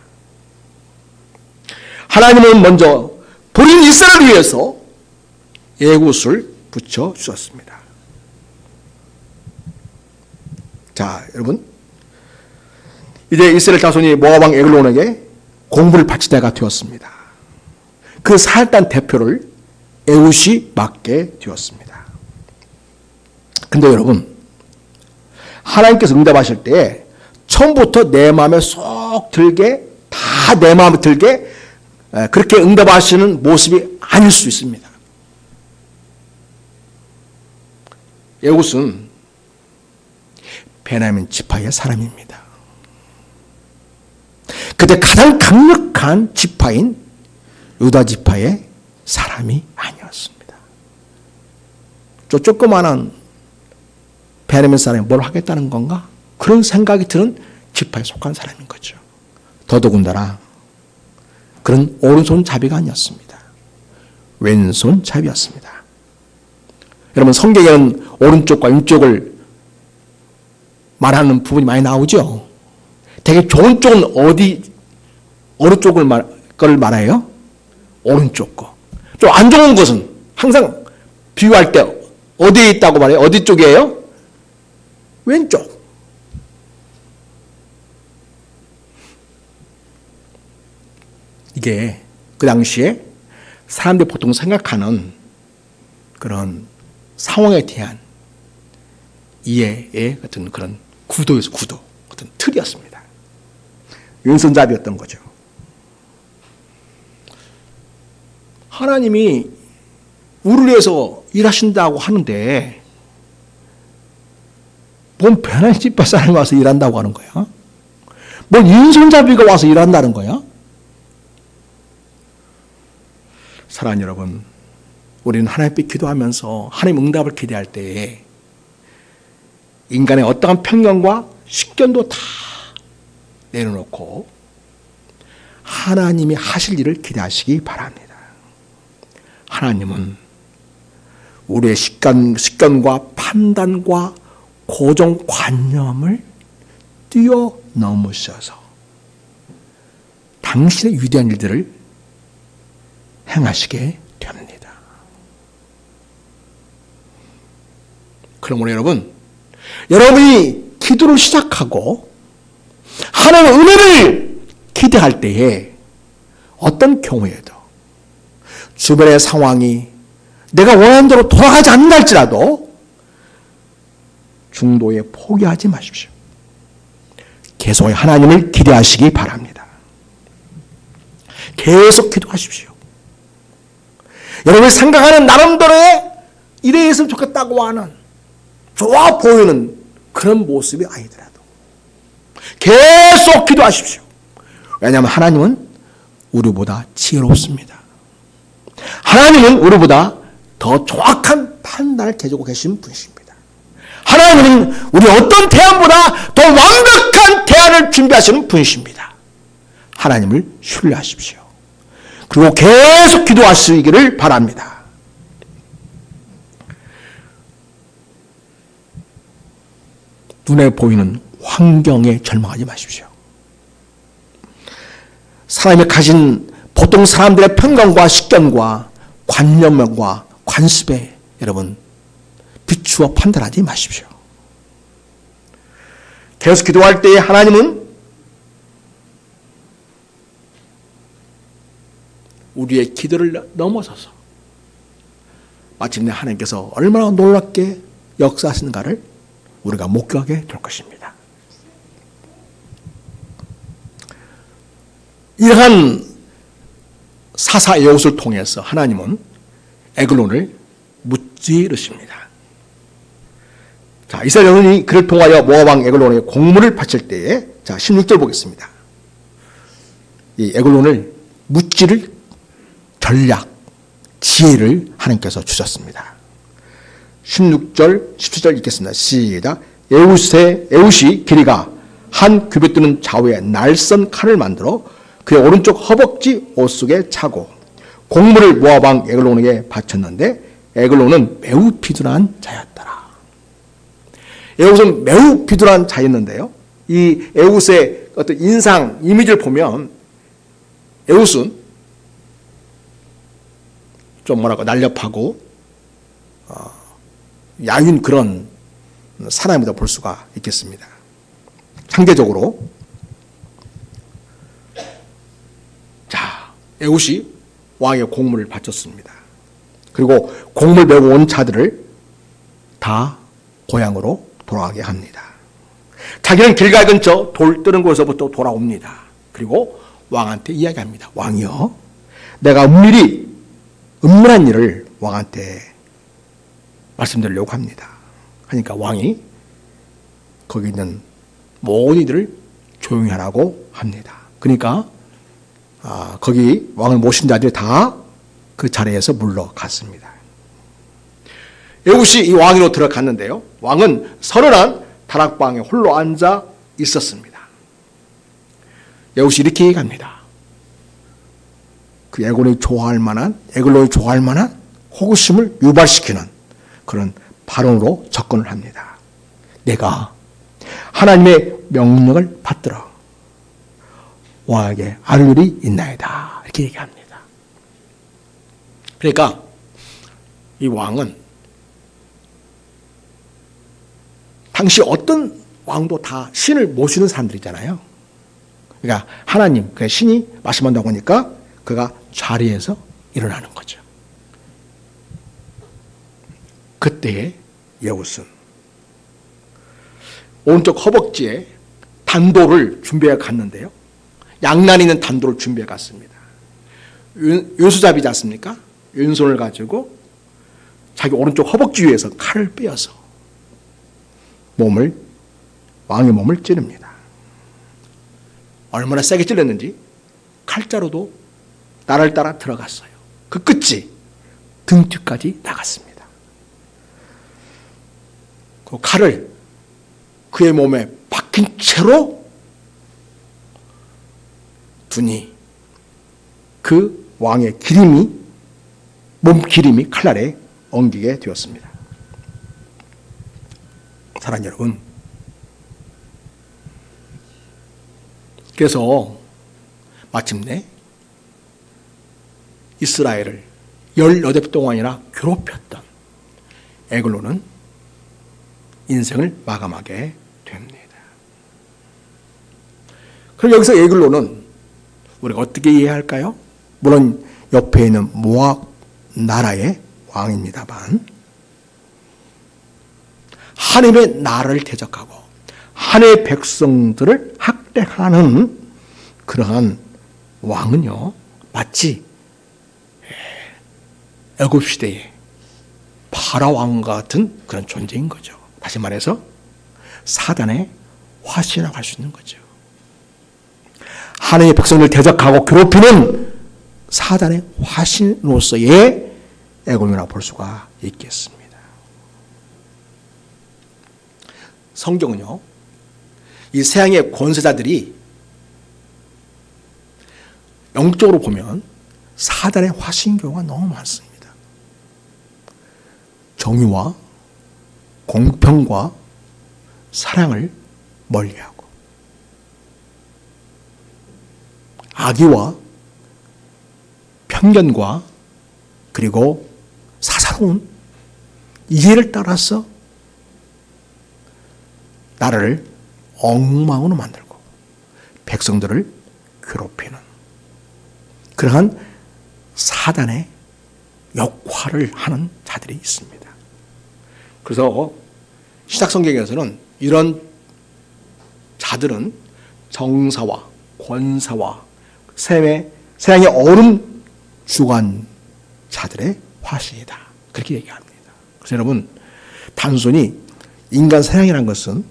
하나님은 먼저 버린 이스라엘을 위해서 에굿을 붙여주셨습니다. 자, 여러분, 이제 이스라엘 자손이 모압 왕 에글론에게 공부를 바칠 때가 되었습니다. 그 사역단 대표를 에웃이 맡게 되었습니다. 근데 여러분, 하나님께서 응답하실 때 처음부터 내 마음에 쏙 들게, 다 내 마음에 들게 그렇게 응답하시는 모습이 아닐 수 있습니다. 에웃은 베냐민 지파의 사람입니다. 그때 가장 강력한 지파인 유다 지파의 사람이 아니었습니다. 저 조그마한 베냐민 사람이 뭘 하겠다는 건가? 그런 생각이 드는 지파에 속한 사람인 거죠. 더더군다나 그런 오른손잡이가 아니었습니다. 왼손잡이였습니다. 여러분, 성경에는 오른쪽과 왼쪽을 말하는 부분이 많이 나오죠. 되게 좋은 쪽은 어느 쪽을 말해요? 오른쪽 거. 좀 안 좋은 것은 항상 비유할 때 어디에 있다고 말해요? 어디 쪽이에요? 왼쪽. 이게 그 당시에 사람들이 보통 생각하는 그런 상황에 대한 이해의 같은 그런 구도였어, 구도. 어떤 틀이었습니다. 왼손잡이였던 거죠. 하나님이 우리를 위해서 일하신다고 하는데 뭔 변한 집밥 사람이 와서 일한다고 하는 거야? 뭔 왼손잡이가 와서 일한다는 거야? 사랑하는 여러분, 우리는 하나님께 기도하면서 하나님 응답을 기대할 때에 인간의 어떠한 편견과 식견도 다 내려놓고 하나님이 하실 일을 기대하시기 바랍니다. 하나님은 우리의 식견과 판단과 고정관념을 뛰어넘으셔서 당신의 위대한 일들을 행하시게 됩니다. 그러므로 여러분이 기도를 시작하고 하나님의 은혜를 기대할 때에 어떤 경우에도 주변의 상황이 내가 원하는 대로 돌아가지 않는다 할지라도 중도에 포기하지 마십시오. 계속 하나님을 기대하시기 바랍니다. 계속 기도하십시오. 여러분이 생각하는 나름대로의 이래 있으면 좋겠다고 하는 좋아 보이는 그런 모습이 아니더라도 계속 기도하십시오. 왜냐하면 하나님은 우리보다 지혜롭습니다. 하나님은 우리보다 더 정확한 판단을 가지고 계신 분이십니다. 하나님은 우리 어떤 대안보다 더 완벽한 대안을 준비하시는 분이십니다. 하나님을 신뢰하십시오. 그리고 계속 기도하시기를 바랍니다. 눈에 보이는 환경에 절망하지 마십시오. 사람이 가진 보통 사람들의 편견과 식견과 관념과 관습에 여러분 비추어 판단하지 마십시오. 계속 기도할 때에 하나님은 우리의 기도를 넘어서서 마침내 하나님께서 얼마나 놀랍게 역사하시는가를 우리가 목격하게 될 것입니다. 이러한 사사의 옷을 통해서 하나님은 에글론을 무찌르십니다. 자, 이스라엘 여론이 그를 통하여 모압 왕 에글론에 공물을 바칠 때에, 자, 16절 보겠습니다. 이 에글론을 무찌를 전략, 지혜를 하나님께서 주셨습니다. 16절, 17절 읽겠습니다. 시작. 에웃이 길이가 한 규빗 되는 좌우에 날선 칼을 만들어 그의 오른쪽 허벅지 옷 속에 차고 공물을 모압 왕 에글론에게 바쳤는데 에글론은 매우 비둔한 자였더라. 에웃은 매우 비둔한 자였는데요. 이 에웃의 어떤 인상, 이미지를 보면 에웃은 좀 날렵하고 야윈 그런 사람이다 볼 수가 있겠습니다. 상대적으로 자, 에웃이 왕의 공물을 바쳤습니다. 그리고 공물 메고 온 자들을 다 고향으로 돌아가게 합니다. 자기는 길갈 근처 돌 뜨는 곳에서부터 돌아옵니다. 그리고 왕한테 이야기합니다. 왕이여, 내가 은밀한 일을 왕한테 말씀드리려고 합니다. 하니까 왕이 거기 있는 모든 이들을 조용히 하라고 합니다. 그러니까 거기 왕을 모신 자들이 다 그 자리에서 물러갔습니다. 에웃이 이 왕위로 들어갔는데요. 왕은 서늘한 다락방에 홀로 앉아 있었습니다. 여우시 이렇게 얘기합니다. 그 에글론이 좋아할 만한 호기심을 유발시키는 그런 발언으로 접근을 합니다. 내가 하나님의 명령을 받들어 왕에게 아뢰 일이 있나이다. 이렇게 얘기합니다. 그러니까 이 왕은 당시 어떤 왕도 다 신을 모시는 사람들이잖아요. 그러니까 하나님, 그 신이 말씀한다고 하니까 그가 자리에서 일어나는 거죠. 그때의 여우스는 오른쪽 허벅지에 단도를 준비해 갔는데요. 양날 있는 단도를 준비해 갔습니다. 윤수잡이지 않습니까? 왼손을 가지고 자기 오른쪽 허벅지 위에서 칼을 빼어서 왕의 몸을 찌릅니다. 얼마나 세게 찔렀는지 칼자루도 나를 따라 들어갔어요. 그 끝이 등 뒤까지 나갔습니다. 그 칼을 그의 몸에 박힌 채로 두니 그 왕의 몸 기림이 칼날에 엉기게 되었습니다. 사랑하는 여러분, 그래서 마침내 이스라엘을 18해 동안이나 괴롭혔던 에글론은 인생을 마감하게 됩니다. 그럼 여기서 에글론은 우리가 어떻게 이해할까요? 물론 옆에 있는 모압 나라의 왕입니다만 하나님의 나라를 대적하고 하나님의 백성들을 학대하는 그러한 왕은요, 마치 애굽 시대의 파라왕과 같은 그런 존재인 거죠. 다시 말해서 사단의 화신이라고 할 수 있는 거죠. 하나님의 백성들을 대적하고 괴롭히는 사단의 화신으로서의 애굽이라고 볼 수가 있겠습니다. 성경은요, 이 세상의 권세자들이 영적으로 보면 사단의 화신 경우가 너무 많습니다. 정의와 공평과 사랑을 멀리하고 악의와 편견과 그리고 사사로운 이해를 따라서 나라를 엉망으로 만들고 백성들을 괴롭히는 그러한 사단의 역할을 하는 자들이 있습니다. 그래서 신약성경에서는 이런 자들은 정사와 권사와 세상의 어른 주관자들의 화신이다. 그렇게 얘기합니다. 그래서 여러분, 단순히 인간 사랑이라는 것은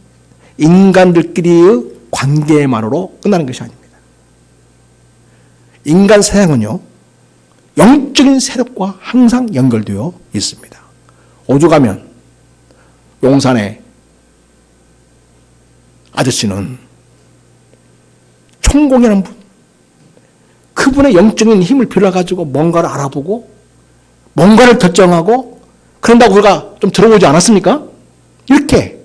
인간들끼리의 관계만으로 끝나는 것이 아닙니다. 인간 사랑은요, 영적인 세력과 항상 연결되어 있습니다. 오죽하면 용산의 아저씨는 총공이라는 분, 그분의 영적인 힘을 빌려가지고 뭔가를 알아보고 뭔가를 결정하고 그런다고 우리가 좀 들어보지 않았습니까? 이렇게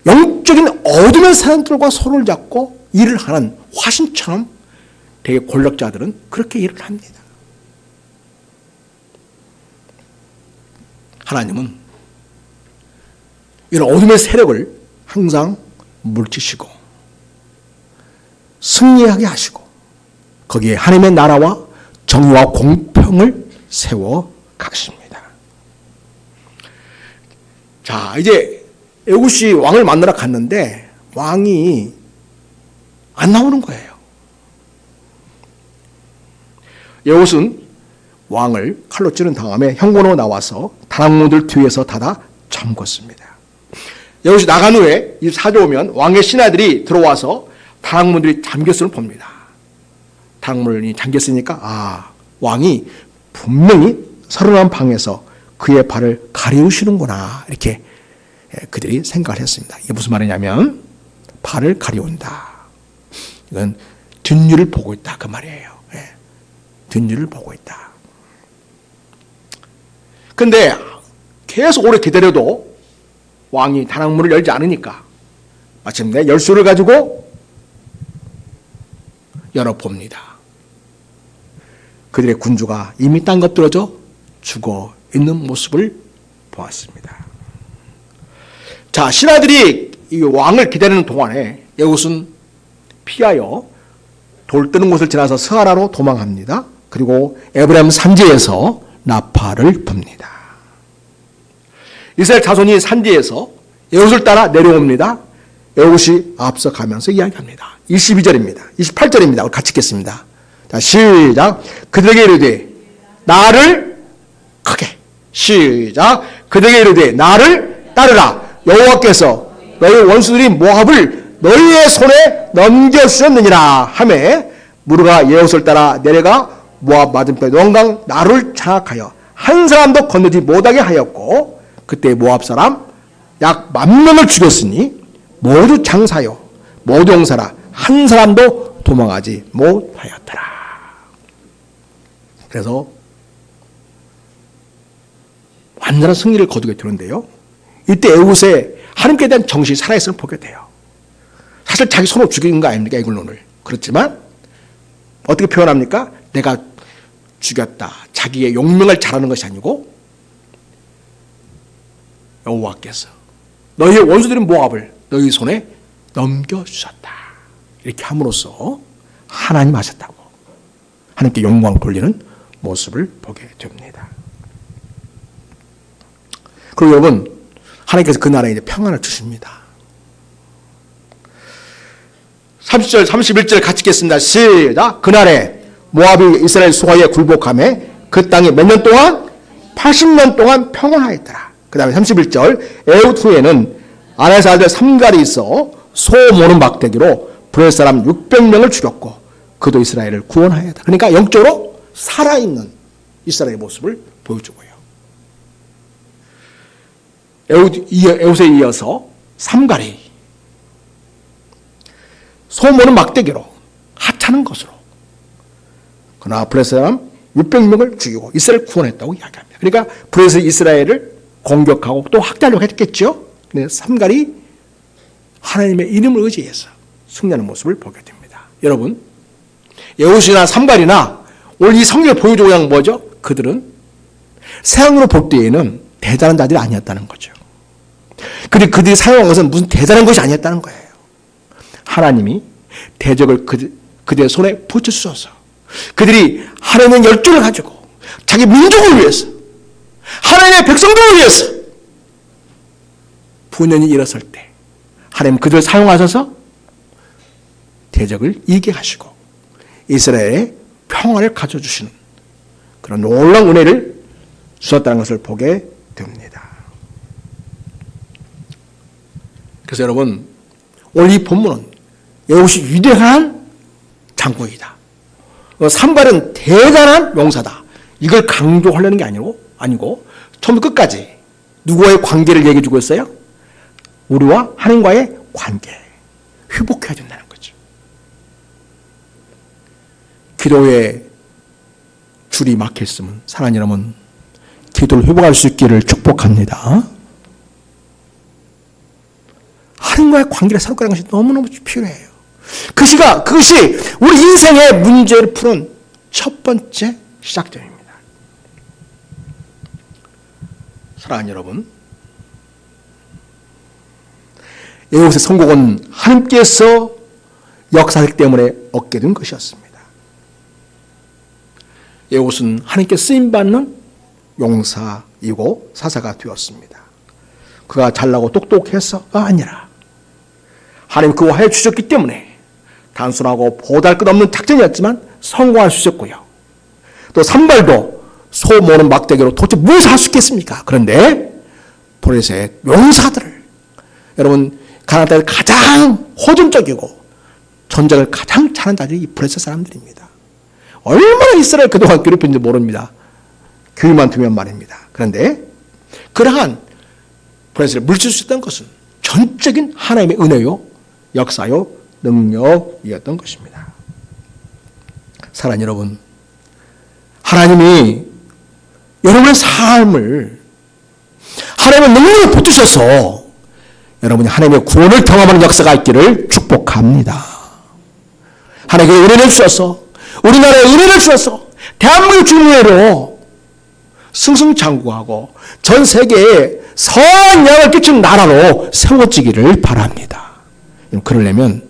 영적인 어둠의 사람들과 손을 잡고 일을 하는 화신처럼 되게 권력자들은 그렇게 일을 합니다. 하나님은 이런 어둠의 세력을 항상 물리치시고 승리하게 하시고 거기에 하나님의 나라와 정의와 공평을 세워 가십니다. 자, 이제 애굽이 왕을 만나러 갔는데 왕이 안 나오는 거예요. 여호수는 왕을 칼로 찌른 다음에 현관으로 나와서 다락문들 뒤에서 닫아 잠궜습니다. 여호수 나간 후에 24절 오면 왕의 신하들이 들어와서 다락문들이 잠겼음을 봅니다. 다락문이 잠겼으니까 왕이 분명히 서른한 방에서 그의 발을 가리우시는구나, 이렇게 그들이 생각을 했습니다. 이게 무슨 말이냐면 발을 가리운다. 이건 뒷일을 보고 있다 그 말이에요. 예. 뒷일을 보고 있다. 근데 계속 오래 기다려도 왕이 다락문을 열지 않으니까 마침내 열쇠를 가지고 열어봅니다. 그들의 군주가 이미 땅 엎드러져 죽어 있는 모습을 보았습니다. 자, 신하들이 이 왕을 기다리는 동안에 여우스는 피하여 돌 뜨는 곳을 지나서 스하라로 도망합니다. 그리고 에브라임 산지에서 나팔을 붑니다. 이스라엘 자손이 산지에서 에훗을 따라 내려옵니다. 에훗이 앞서가면서 이야기합니다. 22절입니다. 28절입니다. 우리 같이 읽겠습니다. 자, 시작. 그들에게 이르되 나를 크게 시작. 그들에게 이르되 나를 따르라. 여호와께서 너희 원수들이 모압을 너희의 손에 넘겨주셨느니라 하매 무르가 에훗을 따라 내려가 모압 맞은편 원강 나를 장악하여 한 사람도 건너지 못하게 하였고 그때 모압 사람 약 10,000명을 죽였으니 모두 장사요 모두 용사라 한 사람도 도망하지 못하였더라. 그래서 완전한 승리를 거두게 되는데요. 이때 에훗의 하나님께 대한 정신이 살아있음을 보게 돼요. 사실 자기 손으로 죽인 거 아닙니까? 에글론을. 그렇지만 어떻게 표현합니까? 내가 죽였다. 자기의 용명을 잘하는 것이 아니고 여호와께서 너희의 원수들인 모압을 너희 손에 넘겨주셨다. 이렇게 함으로써 하나님 하셨다고 하나님께 영광을 돌리는 모습을 보게 됩니다. 그리고 여러분, 하나님께서 그 나라에 이제 평안을 주십니다. 30절, 31절 같이 읽겠습니다. 시작. 그날에 모압이 이스라엘 수하에 굴복하며 그 땅이 몇 년 동안? 80년 동안 평안하였더라. 그 다음에 31절 에훗 후에는 아나에서 아들 삼갈이 있어 소 모는 막대기로 브레 사람 600명을 죽였고 그도 이스라엘을 구원하였다. 그러니까 영적으로 살아있는 이스라엘의 모습을 보여주고요. 에훗에 이어서 삼갈이 소 모는 막대기로 하찮은 것으로 그러나 브레 사람 600명을 죽이고 이스라엘을 구원했다고 이야기합니다. 그러니까 브레스 이스라엘을 공격하고 또 학대하려고 했겠죠. 근데 삼갈이 하나님의 이름을 의지해서 승리하는 모습을 보게 됩니다. 여러분, 에훗이나 삼갈이나 오늘 이 성경을 보여주고 있는 뭐죠? 그들은 세상으로 볼 때에는 대단한 자들이 아니었다는 거죠. 그리고 그들이 사용한 것은 무슨 대단한 것이 아니었다는 거예요. 하나님이 대적을 그들의 손에 붙여주셔서 그들이 하나님의 열정을 가지고 자기 민족을 위해서 하나님의 백성들을 위해서 분연히 일어설 때 하나님 그들을 사용하셔서 대적을 이기게 하시고 이스라엘의 평화를 가져주시는 그런 놀라운 은혜를 주셨다는 것을 보게 됩니다. 그래서 여러분, 오늘 이 본문은 에훗이 위대한 장군이다. 삼갈은 대단한 용사다. 이걸 강조하려는 게 아니고 처음부터 끝까지 누구와의 관계를 얘기해 주고 있어요? 우리와 하나님과의 관계. 회복해야 된다는 거죠. 기도에 줄이 막혔으면 사랑하는 여러분, 기도를 회복할 수 있기를 축복합니다. 하나님과의 관계를 새롭게 하는 것이 너무너무 필요해요. 그것이 우리 인생의 문제를 푸는 첫 번째 시작점입니다. 사랑하는 여러분, 에훗의 성공은 하나님께서 역사하기 때문에 얻게 된 것이었습니다. 에훗은 하나님께 쓰임받는 용사이고 사사가 되었습니다. 그가 잘나고 똑똑해서가 아니라 하나님 그와 하여 주셨기 때문에 단순하고 보잘 것 없는 작전이었지만 성공할 수 있었고요. 또 삼갈도 소 모는 막대기로 도대체 무엇을 할 수 있겠습니까? 그런데 브레셋 용사들을, 여러분, 가나안 땅에 가장 호전적이고 전쟁을 가장 잘하는 자들이 이 브레셋 사람들입니다. 얼마나 이스라엘 그동안 괴롭혔는지 모릅니다. 귀만 두면 말입니다. 그런데 그러한 브레셋을 물칠 수 있다는 것은 전적인 하나님의 은혜요, 역사요, 능력이었던 것입니다. 사랑하는 여러분, 하나님이 여러분의 삶을 하나님의 능력을 붙드셔서 여러분이 하나님의 구원을 경험하는 역사가 있기를 축복합니다. 하나님께 은혜를 주셔서, 우리나라에 은혜를 주셔서 대한민국 중의회로 승승장구하고 전 세계에 선한 영향을 끼치는 나라로 세워지기를 바랍니다. 그러려면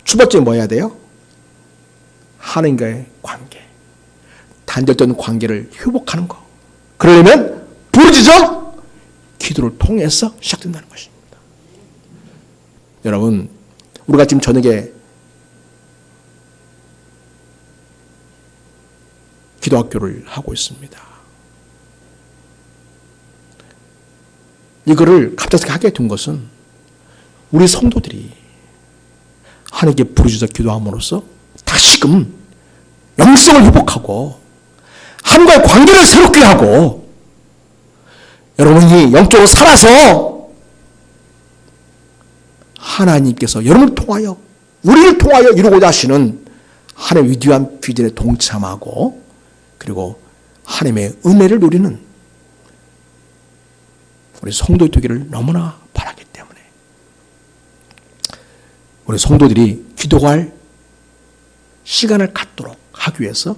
첫 번째 뭐 해야 돼요? 하나님과의 관계, 단절된 관계를 회복하는 거. 그러려면 부르짖어 기도를 통해서 시작된다는 것입니다. 여러분, 우리가 지금 저녁에 기도학교를 하고 있습니다. 이거를 갑작스럽게 하게 된 것은 우리 성도들이 하나님께 부르짖어 기도함으로써 다시금 영성을 회복하고 하나님과의 관계를 새롭게 하고 여러분이 영적으로 살아서 하나님께서 여러분을 통하여 우리를 통하여 이루고자 하시는 하나님의 위대한 비전에 동참하고 그리고 하나님의 은혜를 누리는 우리 성도들 되기를 너무나 바라기 때문에 우리 성도들이 기도할 시간을 갖도록 하기 위해서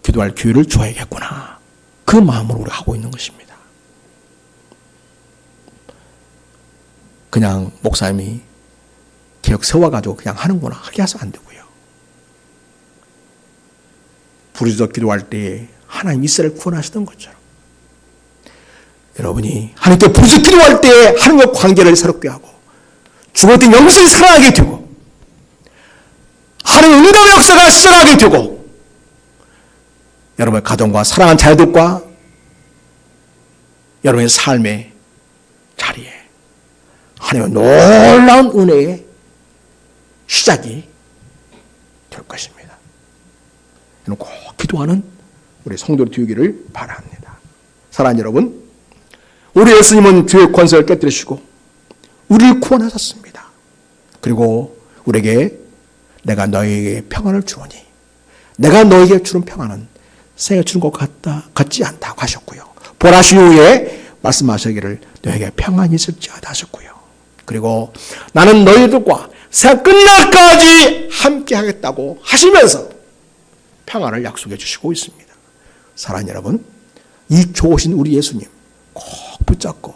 기도할 기회를 줘야겠구나. 그 마음으로 우리가 하고 있는 것입니다. 그냥 목사님이 계획 세워가지고 그냥 하는구나 하게 해서 안 되고요. 부르짖어 기도할 때에 하나님 이스라엘을 구원하시던 것처럼 여러분이 하나님께 부르짖어 기도할 때에 하나님과 관계를 새롭게 하고 죽었던 영성이 살아나게 되고 하나님의 응답의 역사가 시작하게 되고 여러분의 가정과 사랑하는 자녀들과 여러분의 삶의 자리에 하나님의 놀라운 은혜의 시작이 될 것입니다. 여러분 꼭 기도하는 우리 성도를 되기를 바랍니다. 사랑하는 여러분, 우리 예수님은 죄의 권세를 깨뜨리시고 우리를 구원하셨습니다. 그리고 우리에게 내가 너에게 평안을 주오니 내가 너에게 주는 평안은 세상에 주는 것 같지 않다고 하셨고요. 보라시 후에 말씀하시기를 너에게 평안이 있을지어다 하셨고요. 그리고 나는 너희들과 세상 끝날까지 함께 하겠다고 하시면서 평안을 약속해 주시고 있습니다. 사랑하는 여러분, 이 좋으신 우리 예수님 꼭 붙잡고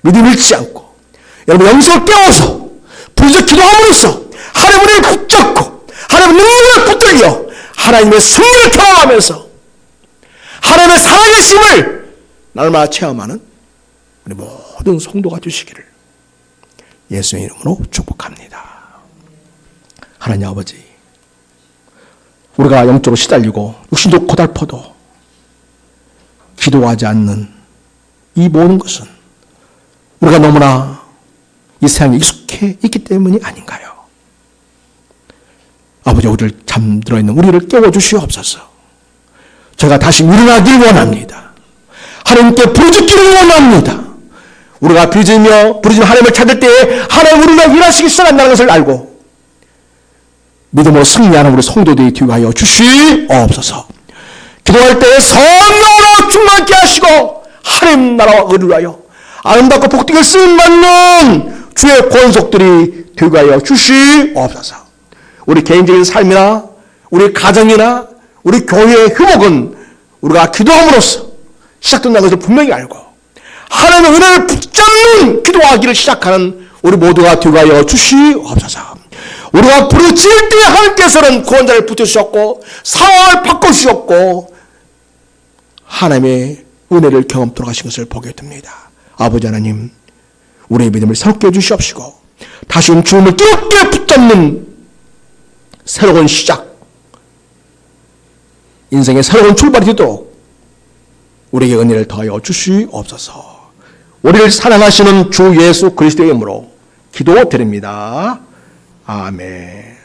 믿음을 잃지 않고 여러분 영성을 깨워서 부르짖어 기도함으로써 하나님의 은혜를 붙잡고 하나님의 능력을 붙들려 하나님의 승리를 경험하면서 하나님의 살아계심을 날마다 체험하는 우리 모든 성도가 되시기를 예수의 이름으로 축복합니다. 하나님 아버지, 우리가 영적으로 시달리고 육신도 고달퍼도 기도하지 않는 이 모든 것은 우리가 너무나 이 세상에 익숙해 있기 때문이 아닌가요? 아버지, 우리를 잠들어 있는 우리를 깨워주시옵소서. 제가 다시 일어나길 원합니다. 하나님께 부르짖기를 원합니다. 우리가 부르짖으며 하나님을 찾을 때에 하나님 우리가 일하시기 시작한다는 것을 알고 믿음으로 승리하는 우리 성도들이 되게 하여 주시옵소서. 기도할 때에 성령으로 충만케 하시고 하나님 나라와 의를 위하여 아름답고 복되게 쓰임받는 주의 권속들이 되게 하여 주시옵소서. 우리 개인적인 삶이나 우리 가정이나 우리 교회의 회복은 우리가 기도함으로써 시작된다는 것을 분명히 알고 하나님의 은혜를 붙잡는 기도하기를 시작하는 우리 모두가 되게 하여 주시옵소서. 우리가 부르짖을 때 하나님께서는 구원자를 붙여주셨고 상황을 바꿔주셨고 하나님의 은혜를 경험토록 하신 것을 보게 됩니다. 아버지 하나님, 우리의 믿음을 새롭게 해주시옵시고 다시 주님을 뜨겁게 붙잡는 새로운 시작, 인생의 새로운 출발이 되도록 우리에게 은혜를 더하여 주시옵소서. 우리를 사랑하시는 주 예수 그리스도의 이름으로 기도드립니다. 아멘.